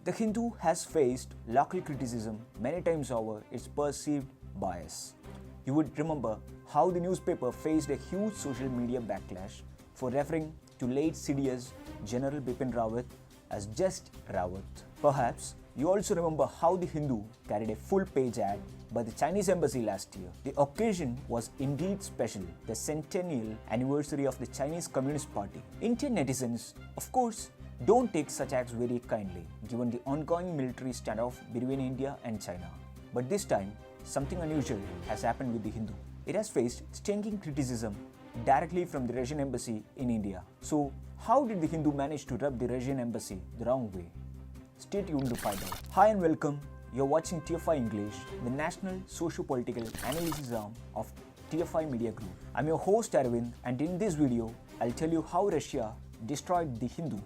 The Hindu has faced local criticism many times over its perceived bias. You would remember how the newspaper faced a huge social media backlash for referring to late CDS General Bipin Rawat as just Rawat. Perhaps you also remember how the Hindu carried a full-page ad by the Chinese embassy last year. The occasion was indeed special, the centennial anniversary of the Chinese Communist Party. Indian netizens, of course, don't take such acts very kindly, given the ongoing military standoff between India and China. But this time, something unusual has happened with the Hindu. It has faced stinging criticism directly from the Russian embassy in India. So, how did the Hindu manage to rub the Russian embassy the wrong way? Stay tuned to find out. Hi and welcome. You're watching TFI English, the national socio-political analysis arm of TFI Media Group. I'm your host Arvind, and in this video, I'll tell you how Russia destroyed the Hindu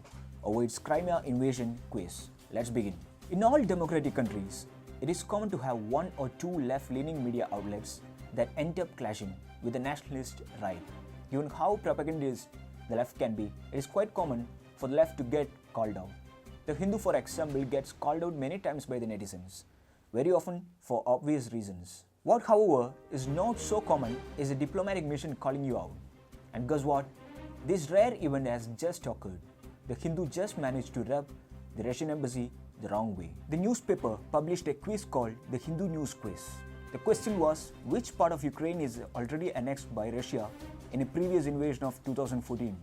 over its Crimea invasion quiz. Let's begin. In all democratic countries, it is common to have one or two left-leaning media outlets that end up clashing with the nationalist right. Given how propagandist the left can be, it is quite common for the left to get called out. The Hindu, for example, gets called out many times by the netizens, very often for obvious reasons. What, however, is not so common is a diplomatic mission calling you out. And guess what? This rare event has just occurred. The Hindu just managed to rub the Russian embassy the wrong way. The newspaper published a quiz called the Hindu News Quiz. The question was, which part of Ukraine is already annexed by Russia in a previous invasion of 2014?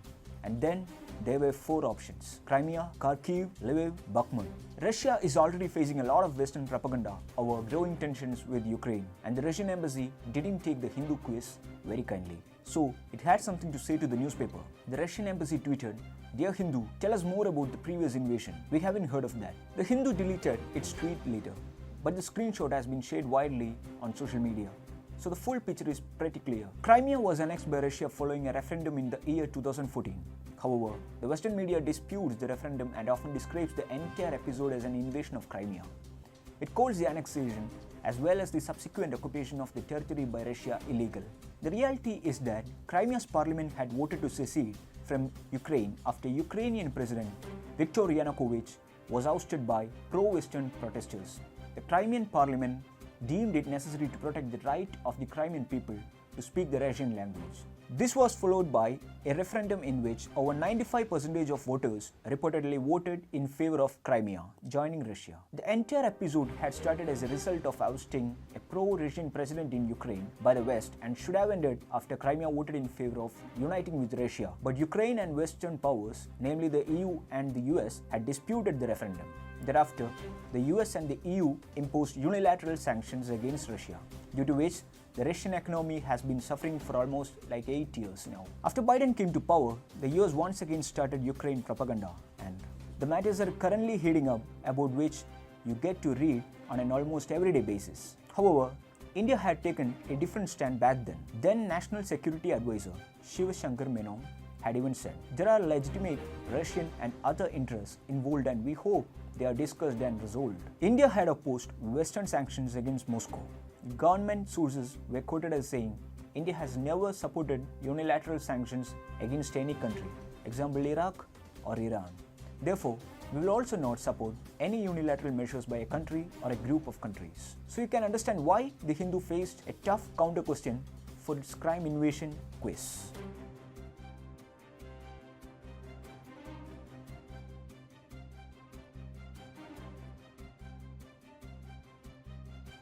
And then there were four options: Crimea, Kharkiv, Lviv, Bakhmut. Russia is already facing a lot of Western propaganda over growing tensions with Ukraine, and the Russian embassy didn't take the Hindu quiz very kindly. So it had something to say to the newspaper. The Russian embassy tweeted, "Dear Hindu, tell us more about the previous invasion. We haven't heard of that." The Hindu deleted its tweet later, but the screenshot has been shared widely on social media. So the full picture is pretty clear. Crimea was annexed by Russia following a referendum in the year 2014. However, the Western media disputes the referendum and often describes the entire episode as an invasion of Crimea. It calls the annexation as well as the subsequent occupation of the territory by Russia illegal. The reality is that Crimea's parliament had voted to secede from Ukraine after Ukrainian President Viktor Yanukovych was ousted by pro-Western protesters. The Crimean parliament deemed it necessary to protect the right of the Crimean people to speak the Russian language. This was followed by a referendum in which over 95% of voters reportedly voted in favor of Crimea joining Russia. The entire episode had started as a result of ousting a pro-Russian president in Ukraine by the West and should have ended after Crimea voted in favor of uniting with Russia. But Ukraine and Western powers, namely the EU and the US, had disputed the referendum. Thereafter, the US and the EU imposed unilateral sanctions against Russia, due to which the Russian economy has been suffering for almost 8 years now. After Biden came to power, the US once again started Ukraine propaganda, and the matters are currently heating up, about which you get to read on an almost everyday basis. However, India had taken a different stand back then. Then National Security Advisor Shiv Shankar Menon had even said, "There are legitimate Russian and other interests involved and we hope they are discussed and resolved." India had opposed Western sanctions against Moscow. Government sources were quoted as saying, "India has never supported unilateral sanctions against any country, example Iraq or Iran. Therefore, we will also not support any unilateral measures by a country or a group of countries." So you can understand why the Hindu faced a tough counter question for its crime invasion quiz.